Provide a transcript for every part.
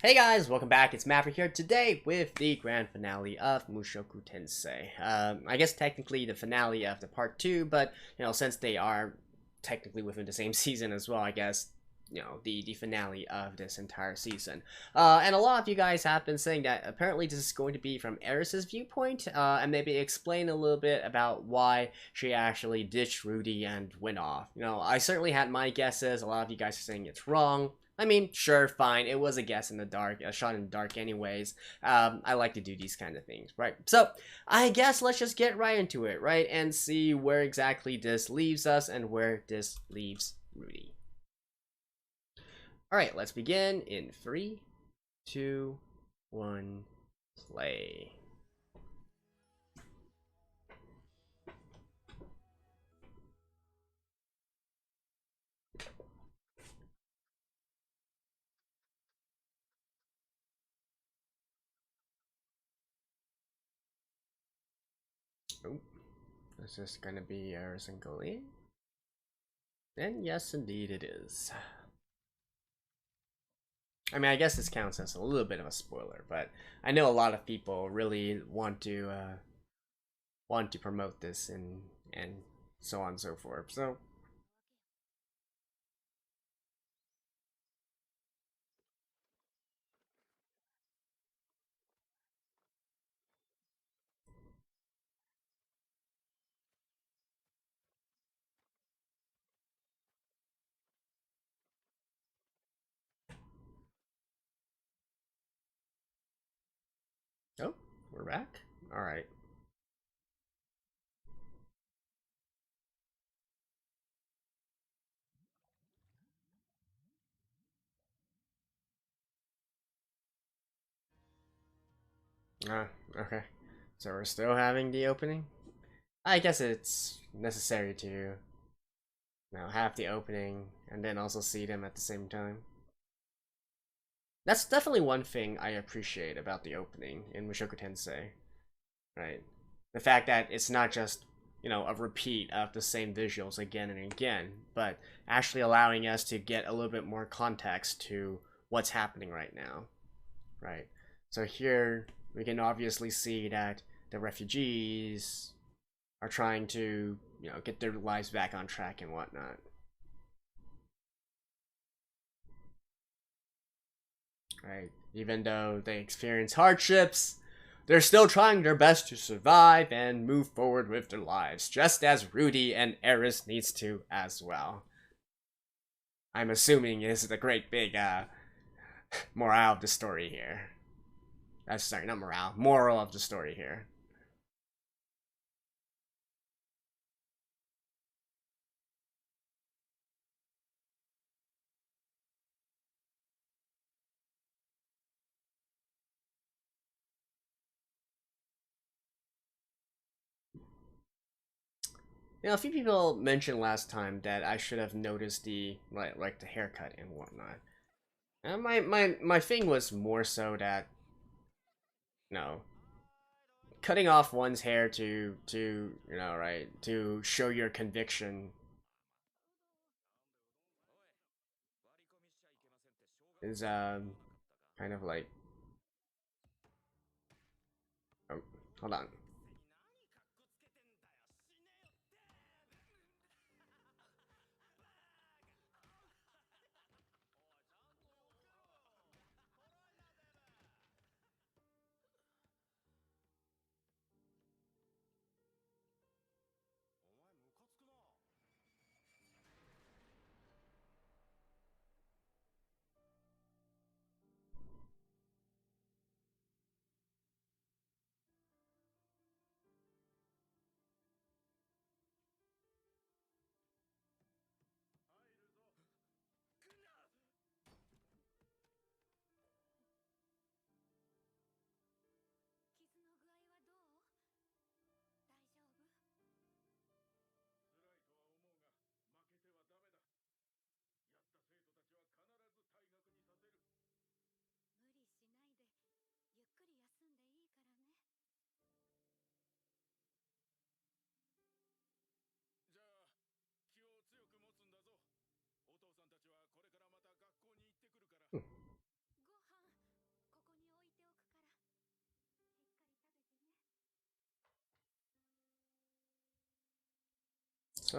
Hey guys, welcome back. It's Maverick here today with the grand finale of Mushoku Tensei. I guess technically the finale of the part 2, but since they are technically within the same season as well, I guess the finale of this entire season. And a lot of you guys have been saying that apparently this is going to be from Eris's viewpoint, and maybe explain a little bit about why she actually ditched Rudy and went off. I certainly had my guesses. A lot of you guys are saying it's wrong. I mean, sure, fine. It was a guess in the dark, a shot in the dark anyways. I like to do these kind of things, right? So, I guess let's just get right into it, right? And see where exactly this leaves us and where this leaves Rudy. Alright, let's begin in 3, 2, 1, play. Oh, is this gonna be Eris and Gully? And yes, indeed it is. I mean, I guess this counts as a little bit of a spoiler, but I know a lot of people really want to promote this and so on and so forth. So, oh, we're back. All right. Okay. So we're still having the opening. I guess it's necessary to have the opening and then also see them at the same time. That's definitely one thing I appreciate about the opening in Mushoku Tensei, right? The fact that it's not just, a repeat of the same visuals again and again, but actually allowing us to get a little bit more context to what's happening right now, right? So here we can obviously see that the refugees are trying to, get their lives back on track and whatnot. Right? Even though they experience hardships, they're still trying their best to survive and move forward with their lives, just as Rudy and Eris needs to as well. I'm assuming is the great big morale of the story here. Sorry, not morale, moral of the story here. A few people mentioned last time that I should have noticed the like the haircut and whatnot. And my thing was more so that no, cutting off one's hair to right, to show your conviction is kind of like, oh, hold on. So his parents were understanding. So I guess he's more angry at himself for not being able to do anything by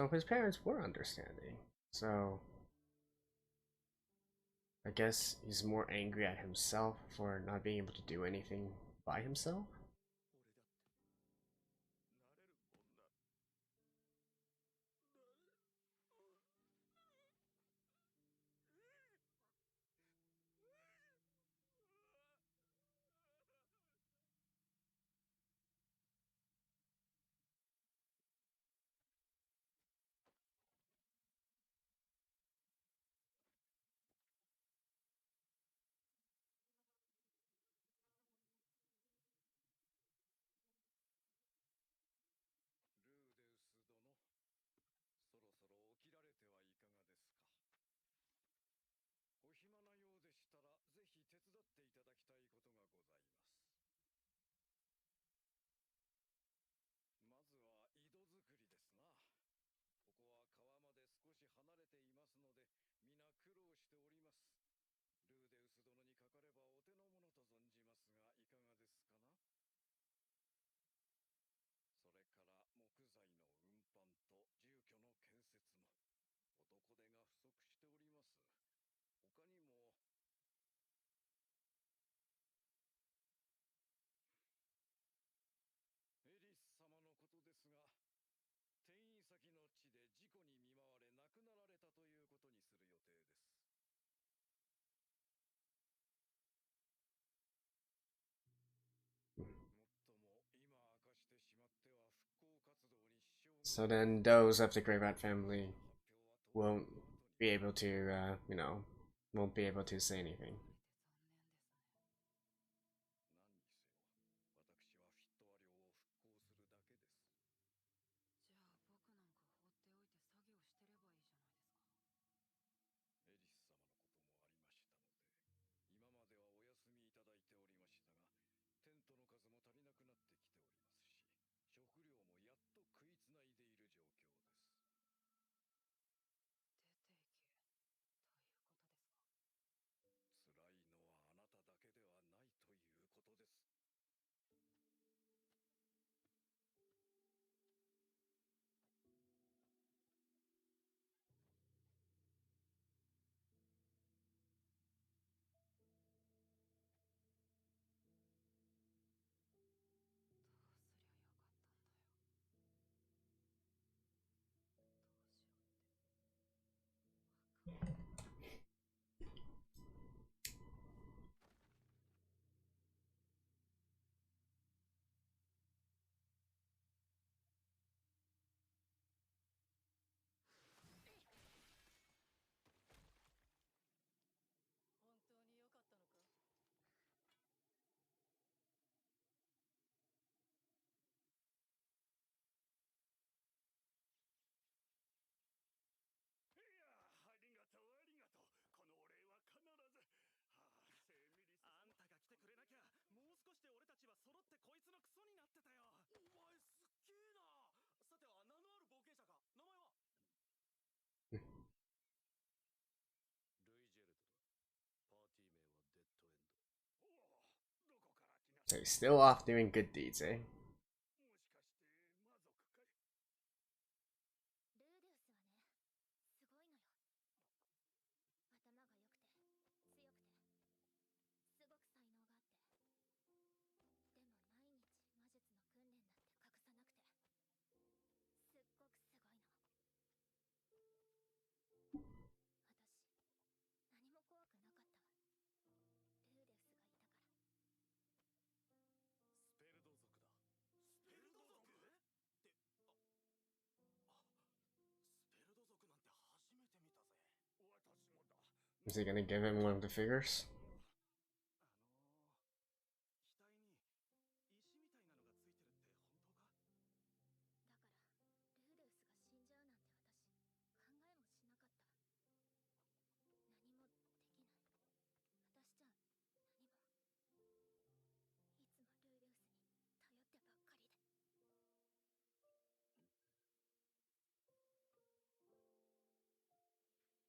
himself. Rudyus 殿、そろそろ起きられてはいかがですか。お暇なようでしたら、ぜひ手伝っていただきたいことがございます。まずは井戸作りですな。ここは川まで少し離れていますので、皆苦労しております。ルーデウス殿にかかればお手の物と存じますが、いかがですかな。それから木材の運搬と住居の建設も男手が不足しております。他にもエリス様のことですが、転移先の地で事故に見舞われ亡くなられたということにする予定です。もっとも今明かしてしまっては復興活動に支障が。So then those of the Grey Rat family won't be able to, won't be able to say anything. 何にせよ、私はフィットワ領を復興するだけです。じゃあ僕なんか放っておいて作業してればいいじゃないですか。エリス様のこともありましたので、今まではお休みいただいておりましたが、テントの数も足りなくなってきておりますし、食料もやっと食いつないでいる状況です。出ていけということですか。辛いのはあなただけではないということです。どうすりゃよかったんだよ。どうしようってわかんない。本当に良かったのか。いや、ありがとうありがとう。このお礼は必ず。あんたが来てくれなきゃ、もう少しで俺たちは揃ってこいつのクソになってたよ。お前すっげえな。さては名のある冒険者か。名前はルイジェルドだ。パーティー名はデッドエンド。おお、どこから来な。 So he's still off doing good deeds, eh? もしかして魔族かい。ルーデウスはね、すごいのよ。頭が良くて強くてすごく才能があって、でも毎日魔術の訓練だって隠さなくて、すっごくすごいの。私何も怖くなかったわ。ルーデウスがいたから。スペルド族だ。スペルド族って、スペルド族なんて初めて見たぜ。私もだ。 Is he gonna give him one of the figures? 額に石みたいなのがついてるって本当か。だからルーデウスが死んじゃうなんて私考えもしなかった。何もできない。私じゃ何も。いつもルーデウスに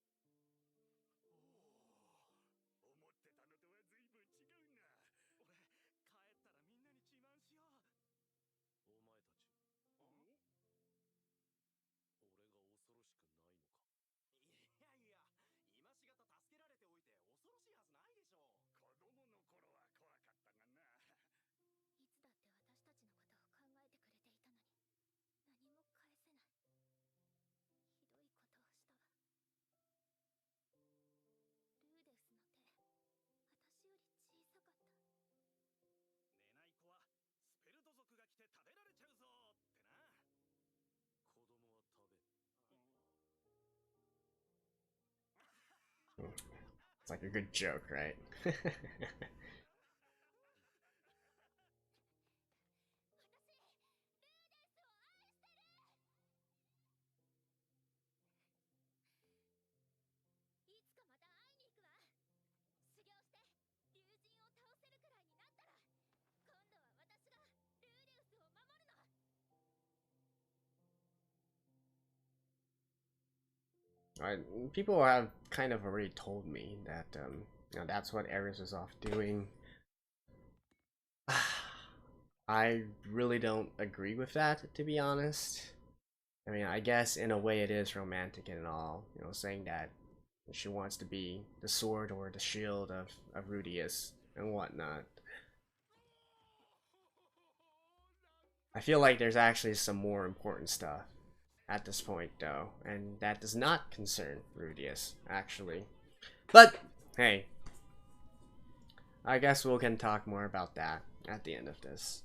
頼ってばっかりで。おお、思っ It's like a good joke, right? いつかまた会いに行くわ。修行して竜神を倒せるくらいになったら、今度は私がルーデウスを守るの。 People have kind of already told me that that's what Eris is off doing. I really don't agree with that, to be honest. I mean, I guess in a way it is romantic and all, saying that she wants to be the sword or the shield of Rudyus and whatnot. I feel like there's actually some more important stuff at this point, though, and that does not concern Rudyus, actually. But, hey, I guess we can talk more about that at the end of this.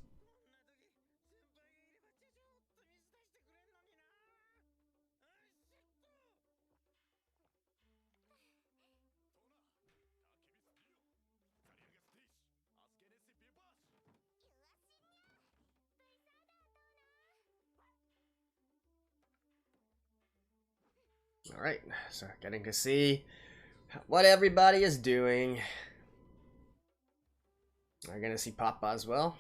Alright, so getting to see what everybody is doing. We're gonna see Papa as well.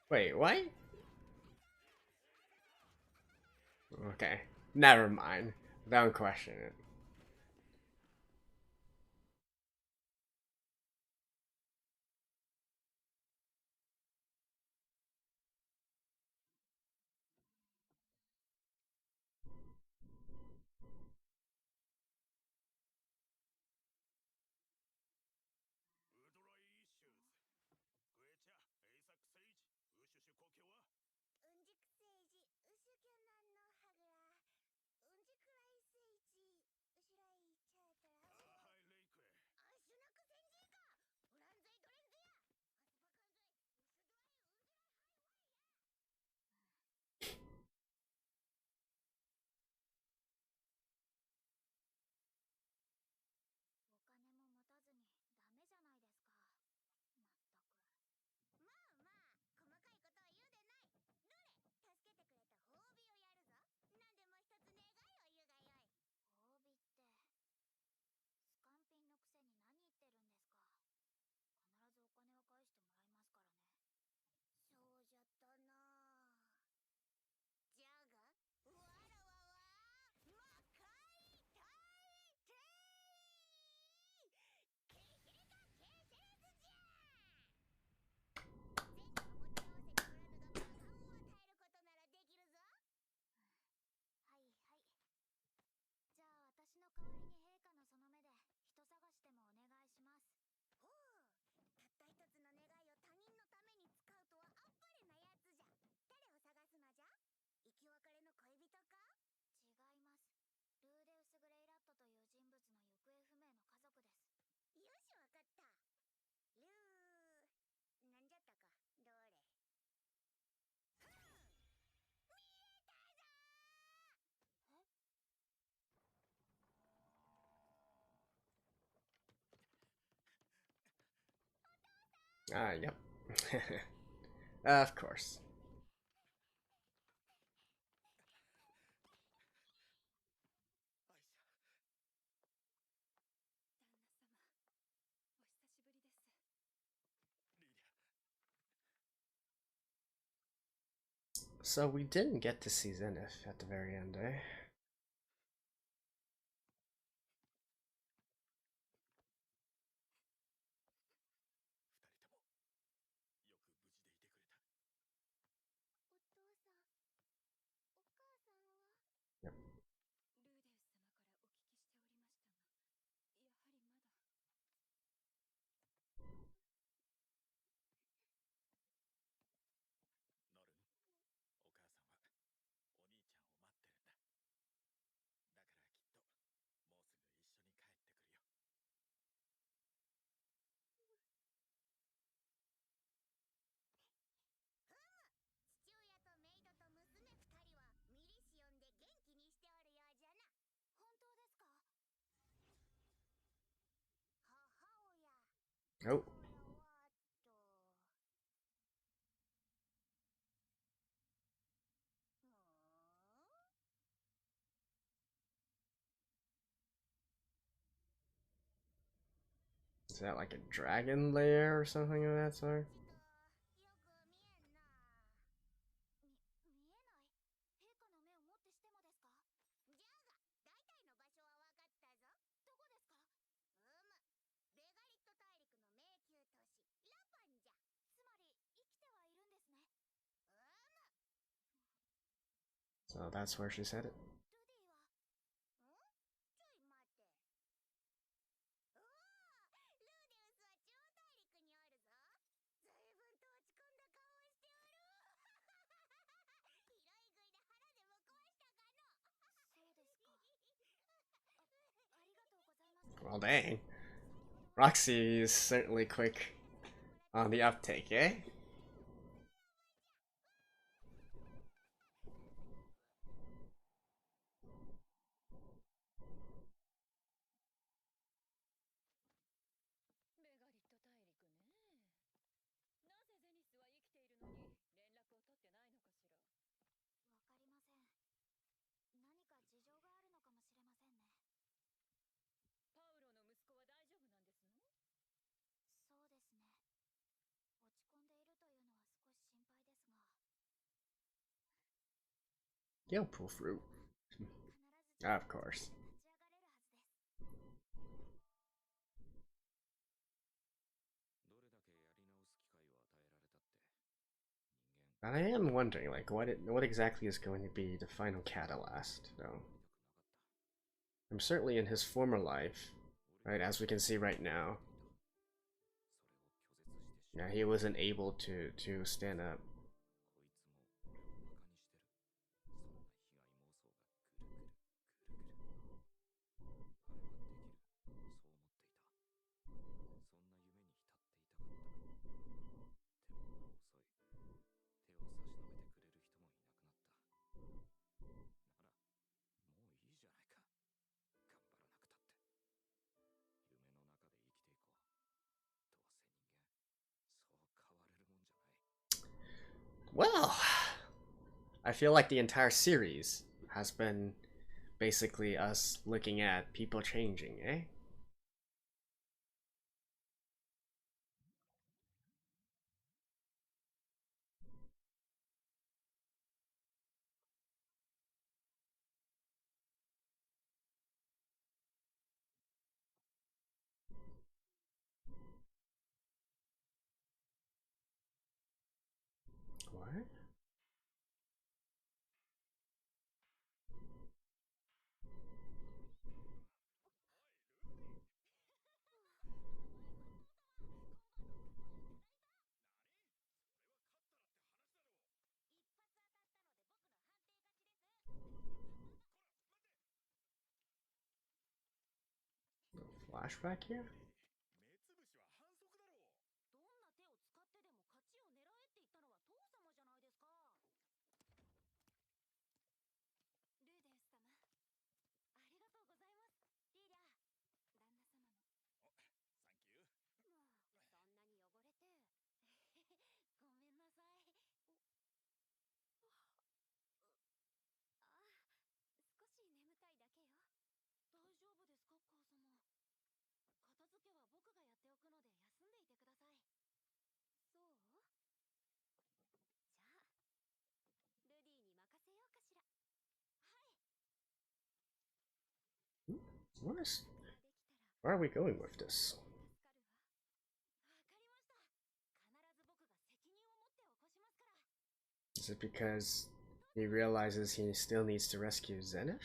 Wait, what? Okay, never mind. Don't question it. Ah, yep. Of course. アイシャ旦那様、お久しぶりです。リーディア So we didn't get to see Zenith at the very end, eh? 二人ともよく無事でいてくれた。お父さん、お母さんは。 Yep. ルーデウス様からお聞きしておりましたが、やはりまだ。ノルン、お母さんはお兄ちゃんを待ってるんだ。だからきっともうすぐ一緒に帰ってくるよ。父親とメイドと娘二人はミリシオンで元気にしておるようじゃな。本当ですか？母親。 Oh. 母親はと。ふーん。 Is that like a dragon lair or something of that sort? よく見えんな。見えない。陛下の目をもってしてもですか？じゃが大体の場所は分かったぞ。どこですか？ベガリット大陸の迷宮都市ラパンじゃ。つまり生きてはいるんですね。So that's where she's headed. ルディはちょい待て。おお、ルーデウスは超大陸におるぞ。ずいぶんと落ち込んだ顔をしておる。広い食いで腹でも壊したかの。そうですか。ありがとうございます。 Well, dang. Roxy is certainly quick on the uptake, eh? ベガリット大陸ね。なぜゼニスは生きているのに連絡を取ってないのかしら。わかりません。何か事情があるのかもしれませんね。パウロの息子は大丈夫なんですの？そうですね。落ち込んでいるというのは少し心配ですが。 Yo, pull fruit. 必ず Of course. 立ち上がれるはずです。どれだけやり直す機会を与えられたって人間 And I am wondering, like, what exactly is going to be the final catalyst, though. I'm certainly in his former life, right, as we can see right now. それを拒絶してし Yeah, he wasn't able to stand up. こいつも俺をバカにしてる。そんな被害妄想がぐるぐるぐるぐる。あれはできる。そう思っていた。そんな夢に浸っていたかった。でももう遅い。手を差し伸べてくれる人もいなくなった。なら、もういいじゃないか。頑張らなくたって。夢の中で生きていこう。どうせ人間、そう変われるもんじゃない。Well, I feel like the entire series has been basically us looking at people changing, eh? What? 一発当たったので僕の判定勝ちです。 Flashback here? 目つぶしは反則だろう。どんな手を使ってでも勝ちを狙えって言ったのは父様じゃないですか。ルーデウス様、ありがとうございます。リーダー、旦那様も。お、サンキュー。もうそんなに汚れて。Where are we going with this? Is it because he realizes he still needs to rescue Zenith?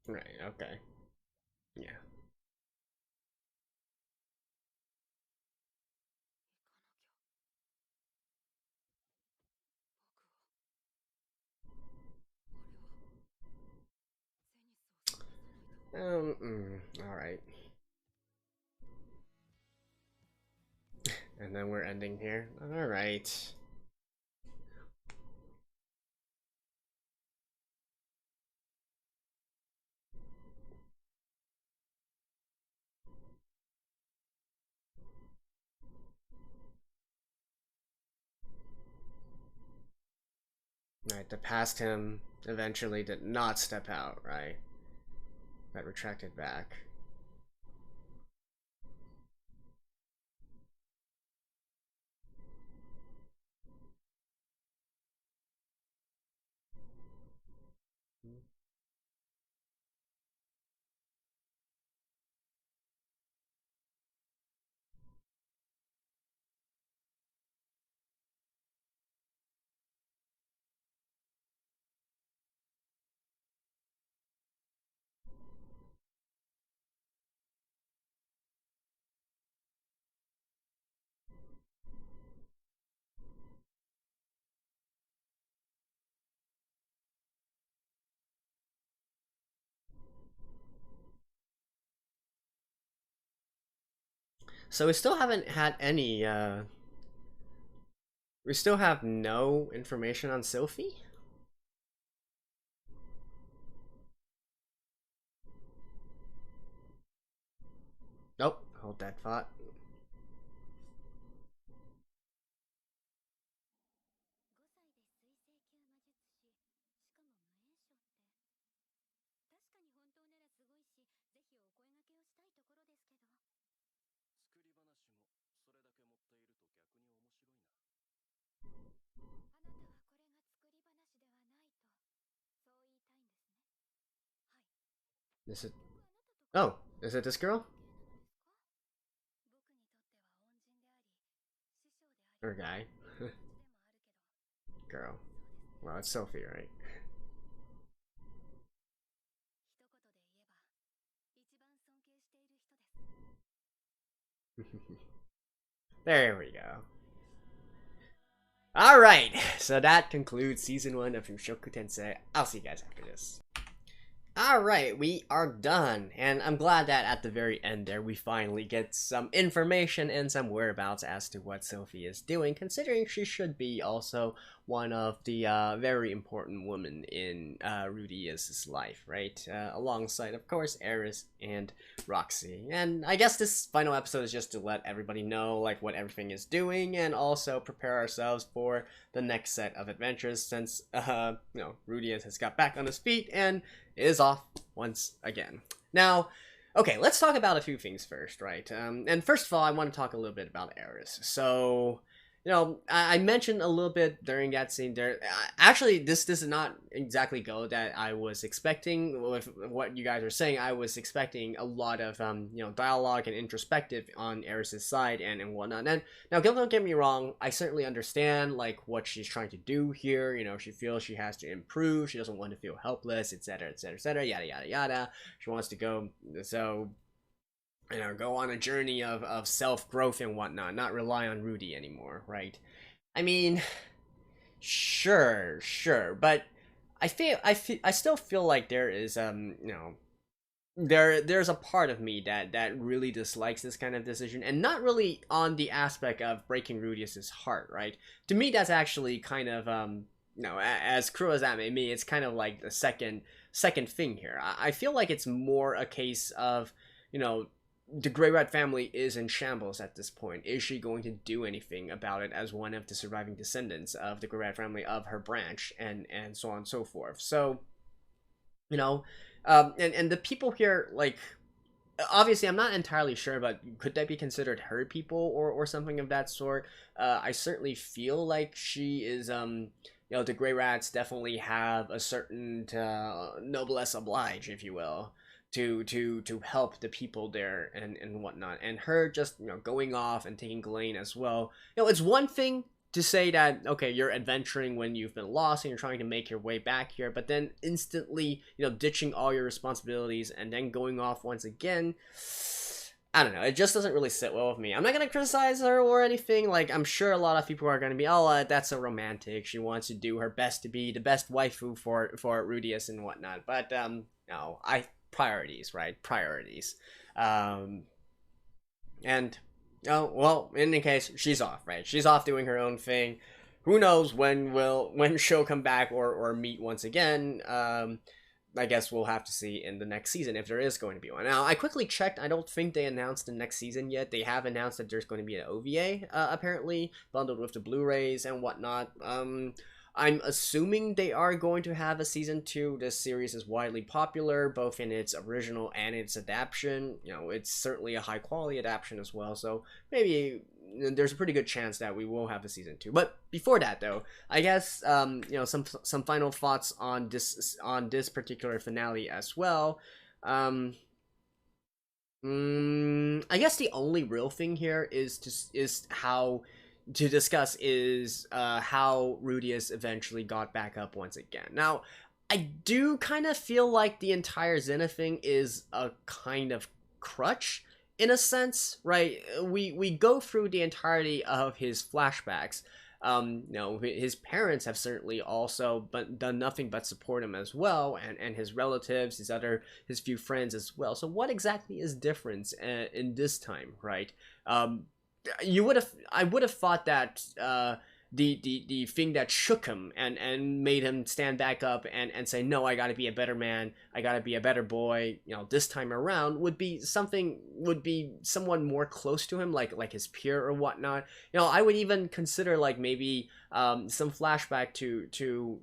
Right, okay. Yeah. Alright. And then we're ending here. Alright. Right, the past him eventually did not step out, right? That retracted back. So we still haven't had any, we still have no information on Sophie? Nope, hold that thought. Is it? Oh, is it this girl? Or guy? Girl. Well, it's Sophie, right? There we go. Alright, so that concludes Season 1 of Mushoku Tensei. I'll see you guys after this. Alright, we are done, and I'm glad that at the very end there we finally get some information and some whereabouts as to what Sophie is doing, considering she should be also one of the very important women in Rudyus' life, right? Alongside, of course, Eris and Roxy. And I guess this final episode is just to let everybody know like what everything is doing, and also prepare ourselves for the next set of adventures, since Rudyus has got back on his feet and is off once again. Now, okay, let's talk about a few things first, right? And first of all, I want to talk a little bit about Eris. So, I mentioned a little bit during that scene there. Actually, this does not exactly go that I was expecting with what you guys are saying. I was expecting a lot of, dialogue and introspective on Eris's side and whatnot. And now, don't get me wrong, I certainly understand, like, what she's trying to do here. She feels she has to improve. She doesn't want to feel helpless, etc., etc., etc., yada, yada, yada. She wants to go, so go on a journey of self-growth and whatnot, not rely on Rudy anymore, right? I mean, sure, but I still feel like there is there's a part of me that really dislikes this kind of decision, and not really on the aspect of breaking Rudius's heart, right? To me, that's actually kind of as cruel as that may be, it's kind of like the second thing here. I feel like it's more a case of, the Grey Rat family is in shambles at this point. Is she going to do anything about it as one of the surviving descendants of the Grey Rat family, of her branch, and so on and so forth? So, and the people here, like, obviously I'm not entirely sure, but could that be considered her people or something of that sort? I certainly feel like she is, the Grey Rats definitely have a certain noblesse oblige, if you will, to help the people there and whatnot. And her just going off and taking Ghislaine as well. It's one thing to say that, okay, you're adventuring when you've been lost and you're trying to make your way back here, but then instantly ditching all your responsibilities and then going off once again. I don't know, it just doesn't really sit well with me. I'm not gonna criticize her or anything. Like, I'm sure a lot of people are gonna be, oh, that's a romantic, she wants to do her best to be the best waifu for Rudyus and whatnot. But no, priorities, right? Priorities. And oh, well, in any case, she's off, right? She's off doing her own thing. Who knows when she'll come back or meet once again. I guess we'll have to see in the next season if there is going to be one. Now, I quickly checked. I don't think they announced the next season yet. They have announced that there's going to be an OVA, apparently, bundled with the Blu-rays and whatnot. I'm assuming they are going to have a season 2. This series is widely popular, both in its original and its adaptation. It's certainly a high-quality adaptation as well, so maybe there's a pretty good chance that we will have a season 2. But before that, though, I guess some final thoughts on this particular finale as well. I guess the only real thing here is how to discuss is how Rudyus eventually got back up once again. Now, I do kind of feel like the entire Xena thing is a kind of crutch, in a sense, right? We go through the entirety of his flashbacks. His parents have certainly also done nothing but support him as well, and his relatives, his few friends as well. So what exactly is different in this time, right? I would have thought that the thing that shook him and made him stand back up and say, no, I gotta be a better man, I gotta be a better boy, this time around, would be someone more close to him, like his peer or whatnot. I would even consider like maybe some flashback to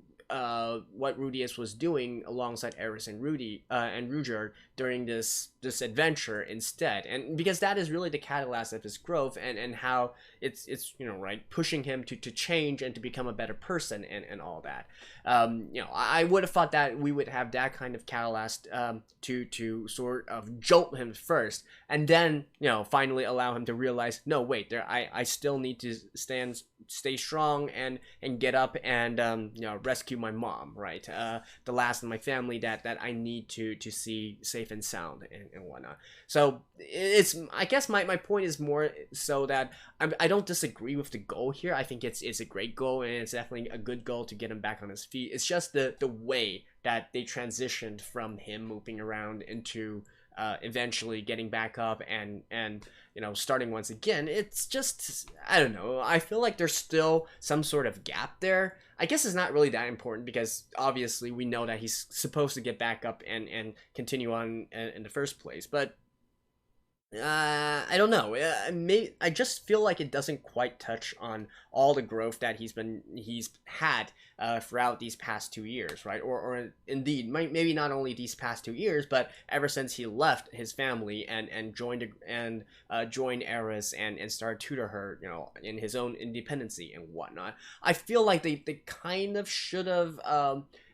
what Rudyus was doing alongside Eris and Rudyard during this adventure instead, and because that is really the catalyst of his growth and how it's right, pushing him to change and to become a better person and all that. I would have thought that we would have that kind of catalyst to sort of jolt him first, and then finally allow him to realize, no, wait, I still need to stay strong and get up and rescue my mom, right? The last of my family that I need to see safe and sound and whatnot. So I guess my point is more so that I don't disagree with the goal here. I think it's a great goal, and it's definitely a good goal to get him back on his feet. It's just the way that they transitioned from him moving around into eventually getting back up and starting once again. It's just, I don't know, I feel like there's still some sort of gap there. I guess it's not really that important because obviously we know that he's supposed to get back up and continue on in the first place, but I don't know. I just feel like it doesn't quite touch on all the growth that he's had throughout these past 2 years, right? Or indeed, maybe not only these past 2 years, but ever since he left his family and joined Eris and started tutor her, in his own independency and whatnot. I feel like they kind of should have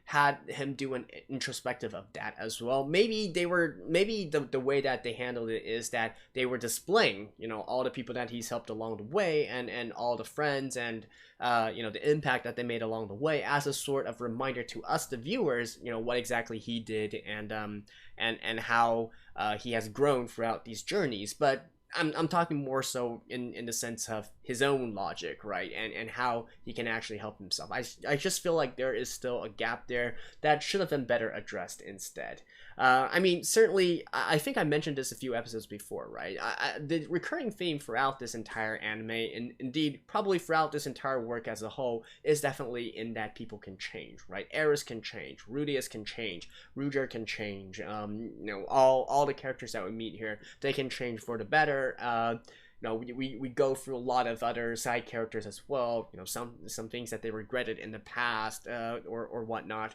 had him do an introspective of that as well. Maybe the way that they handled it is that they were displaying, all the people that he's helped along the way and all the friends and the impact that they made along the way as a sort of reminder to us, the viewers, what exactly he did and how he has grown throughout these journeys. But I'm talking more so in the sense of his own logic, right, and how he can actually help himself. I just feel like there is still a gap there that should have been better addressed instead. I mean, certainly, I think I mentioned this a few episodes before, right? The recurring theme throughout this entire anime, and indeed probably throughout this entire work as a whole, is definitely in that people can change, right? Eris can change, Rudyus can change, Ruger can change. All the characters that we meet here, they can change for the better. We go through a lot of other side characters as well. Some things that they regretted in the past, or whatnot.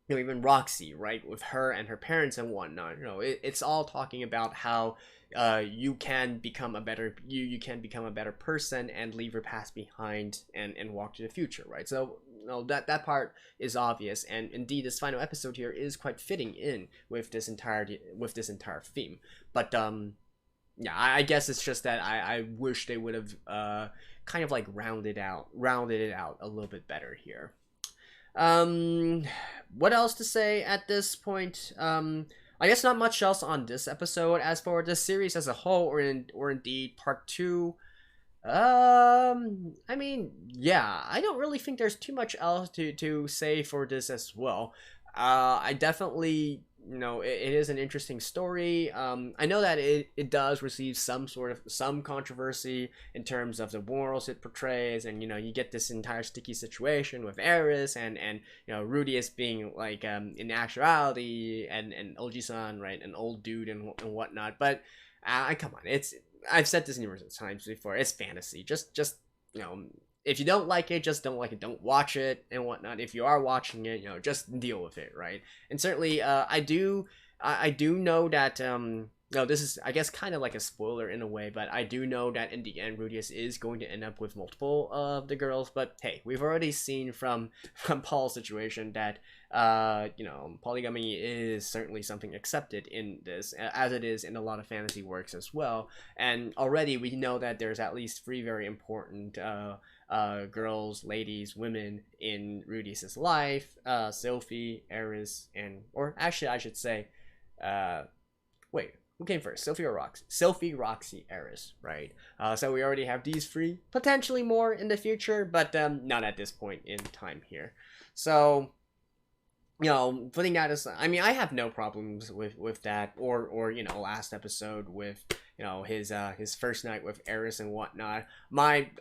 Even Roxy, right, with her and her parents and whatnot. It's all talking about how you can become a better you can become a better person and leave your past behind and walk to the future, right? So that part is obvious, and indeed this final episode here is quite fitting in with this entire theme. But yeah, I guess it's just that I wish they would have kind of like rounded it out a little bit better here. What else to say at this point? I guess not much else on this episode. As for the series as a whole, or indeed part 2, I mean, yeah, I don't really think there's too much else to say for this as well. I definitely, it is an interesting story. I know that it does receive some controversy in terms of the morals it portrays, and you get this entire sticky situation with Eris and Rudyus being like in actuality and Oji-san, right, an old dude and whatnot. But come on, I've said this numerous times before. It's fantasy. Just if you don't like it, just don't like it. Don't watch it and whatnot. If you are watching it, just deal with it, right? And certainly, I do know that this is, I guess, kind of like a spoiler in a way, but I do know that in the end, Rudyus is going to end up with multiple of the girls. But hey, we've already seen from Paul's situation that polygamy is certainly something accepted in this, as it is in a lot of fantasy works as well. And already we know that there's at least 3 very important girls, ladies, women in Rudyus's life: Sophie, Eris, or actually I should say, wait, who came first, Sophie or Roxy? Sophie, Roxy, Eris, right? So we already have these 3, potentially more in the future, but not at this point in time here. So putting that aside, I mean, I have no problems with that, or last episode with his first night with Eris and whatnot.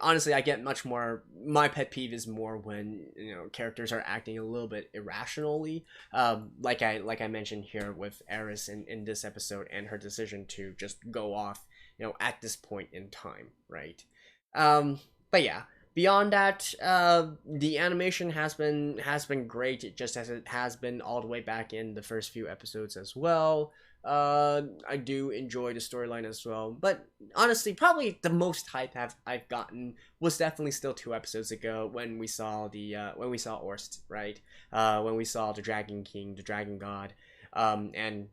Honestly, I get much more. My pet peeve is more when characters are acting a little bit irrationally, like I mentioned here with Eris in this episode, and her decision to just go off at this point in time, right? But yeah. Beyond that, the animation has been great, just as it has been all the way back in the first few episodes as well. I do enjoy the storyline as well, but honestly, probably the most hype I've gotten was definitely still 2 episodes ago when we saw Orst, right? When we saw the Dragon King, the Dragon God, and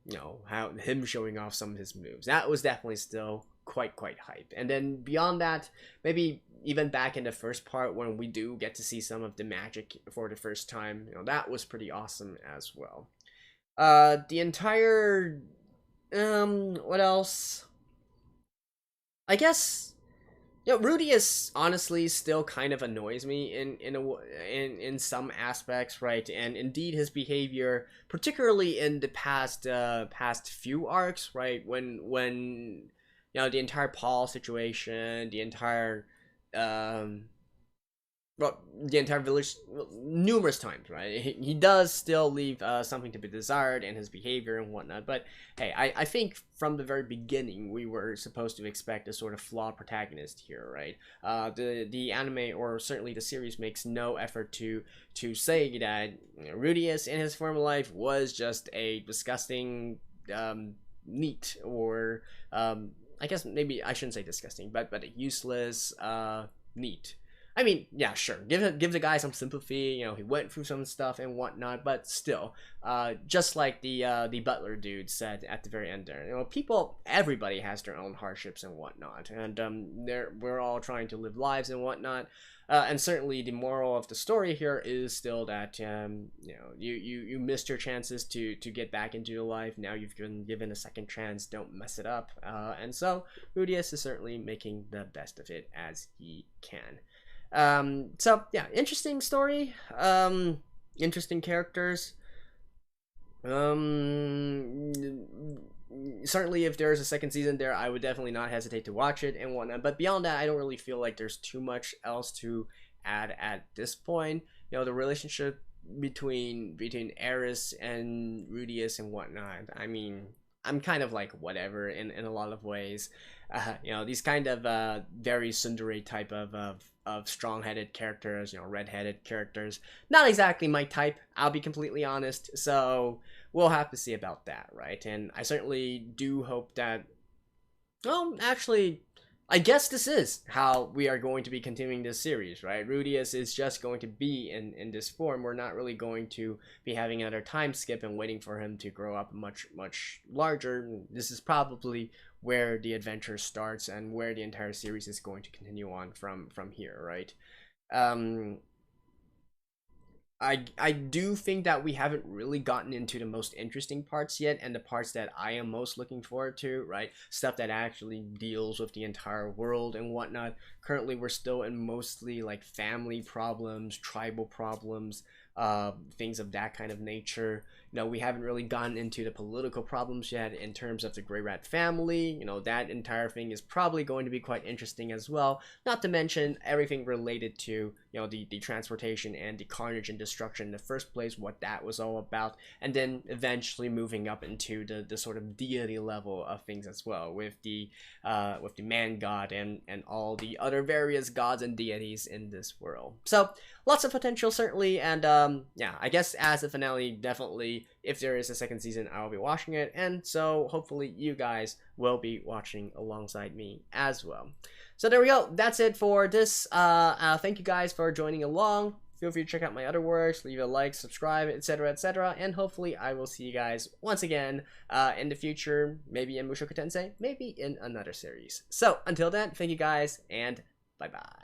how him showing off some of his moves. That was definitely still quite hype. And then beyond that, maybe even back in the first part when we do get to see some of the magic for the first time, that was pretty awesome as well. The entire what else? I guess Rudyus honestly still kind of annoys me in some aspects, right? And indeed his behavior, particularly in the past few arcs, right? When the entire Paul situation, the entire village, numerous times, right? He does still leave something to be desired in his behavior and whatnot. But hey, I think from the very beginning we were supposed to expect a sort of flawed protagonist here, right? The anime, or certainly the series, makes no effort to say that Rudyus in his former life was just a disgusting NEET, or I guess maybe I shouldn't say disgusting, but a useless NEET. I mean, yeah, sure, give the guy some sympathy. He went through some stuff and whatnot, but still, just like the butler dude said at the very end there, everybody has their own hardships and whatnot, and we're all trying to live lives and whatnot. And certainly the moral of the story here is still that you missed your chances to get back into your life. Now you've been given a second chance. Don't mess it up. And so Rudyus is certainly making the best of it as he can. So yeah, interesting story, interesting characters. Certainly if there's a second season there, I would definitely not hesitate to watch it and whatnot. But beyond that, I don't really feel like there's too much else to add at this point. You know, the relationship between Eris and Rudyus and whatnot. I mean, I'm kind of like whatever in a lot of ways. You know, these kind of very tsundere type of strong-headed characters, you know, red-headed characters, not exactly my type, I'll be completely honest. So we'll have to see about that, right? And I certainly do hope that, well, actually, I guess this is how we are going to be continuing this series, right? Rudyus is just going to be in this form. We're not really going to be having another time skip and waiting for him to grow up much larger. This is probably where the adventure starts and where the entire series is going to continue on from here, right? I do think that we haven't really gotten into the most interesting parts yet, and the parts that I am most looking forward to, right? Stuff that actually deals with the entire world and whatnot. Currently, we're still in mostly like family problems, tribal problems, things of that kind of nature. You know, we haven't really gotten into the political problems yet in terms of the Grey Rat family. You know, that entire thing is probably going to be quite interesting as well. Not to mention everything related to, you know, the transportation and the carnage and destruction in the first place, what that was all about, and then eventually moving up into the sort of deity level of things as well, with the man god and all the other various gods and deities in this world. So lots of potential certainly, and yeah, I guess as a finale, definitely if there is a second season, I'll be watching it, and so hopefully you guys will be watching alongside me as well. So there we go. That's it for this. Thank you guys for joining along. Feel free to check out my other works, leave a like, subscribe, etc., etc., and hopefully I will see you guys once again in the future, maybe in Mushoku Tensei, maybe in another series. So until then, thank you guys, and bye-bye.